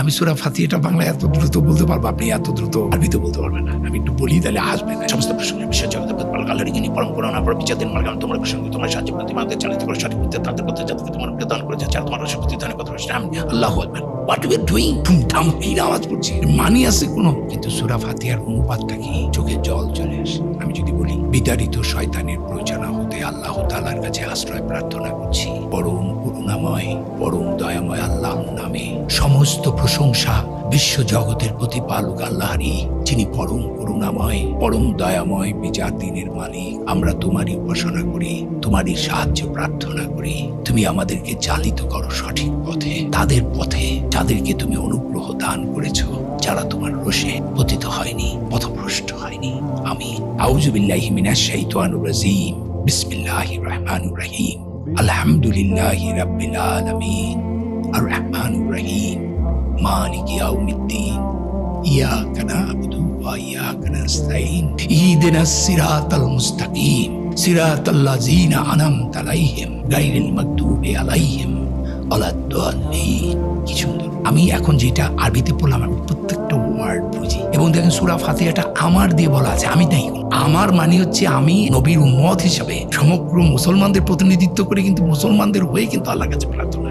আমি সূরা ফাতিহাটা বাংলা এত দ্রুত বলতে পারবো, আপনি এত দ্রুত আরবিতে বলতে পারবেন না। আমি একটু বলি তাহলে আসবে না। সমস্ত প্রসঙ্গে বিশ্ব জগতের প্রতিপালক আল্লাহরই যিনি পরম করুণা পরম বিচারদিন মার্গাম তোমার প্রসঙ্গে তোমার সাহায্য প্রতিমাদের চালিত করে সঠিক পথে তাদের পথে যাদেরকে তোমার প্রদান করেছে যারা তোমার শক্তি দানের কথা বলছে। আমি আল্লাহু আকবার। What you are doing? ধুমধাম কি আওয়াজ করছি, মানি আছে কোনো? কিন্তু সূরা ফাতিহার অনুপাতটা কি? চোখে জল চলে আসে। আমি যদি বলি বিতাড়িত শয়তানের প্ররোচনা হতে আল্লাহ তাআলার কাছে আশ্রয় প্রার্থনা করছি। পরম করুণাময় পরম দয়াময় আল্লাহর নামে সমস্ত প্রশংসা বিশ্ব জগতের প্রতিপালক আল্লাহরই, যিনি পরম করুণাময় পরম দয়াময় বিচার দিনের মালিক। আমরা তোমারই উপাসনা করি, তোমারই সাহায্য প্রার্থনা করি। তুমি আমাদেরকে চালিত করো সঠিক পথে, তাদের পথে যাদেরকে তুমি অনুগ্রহ দান করেছো, যারা তোমার রোষে পতিত হয়নি, পথভ্রষ্ট হয়নি। আমিন। আউযু বিল্লাহি মিনাশ শাইতানির রাজিম। বিসমিল্লাহির রহমানির রহিম। আলহামদুলিল্লাহি রাব্বিল আলামিন। আর রহমানির রহিম। মালিকি ইয়াউমিদ্দিন। ইয়াকা না'বুদু ওয়া ইয়াকা নাস্তাঈন। ইহদিনাস সিরাতাল মুস্তাকিম। সিরাতাল্লাযীনা আন'আমতা আলাইহিম গায়রিল মাগদুবি আলাইহিম ওয়ালাদ-দাল্লিন। কি সুন্দর। আমি এখন যেটা আরবিতে পড়লাম, আমি প্রত্যেকটা ওয়ার্ড বুঝি। এবং দেখেন সূরা ফাতিহাটা আমার দিয়ে বলা আছে, আমি নাই। আমার মানে হচ্ছে আমি নবীর উম্মত হিসাবে সমগ্র মুসলমানদের প্রতিনিধিত্ব করে কিন্তু মুসলমানদের হয়ে কিন্তু আল্লাহর কাছে প্রার্থনা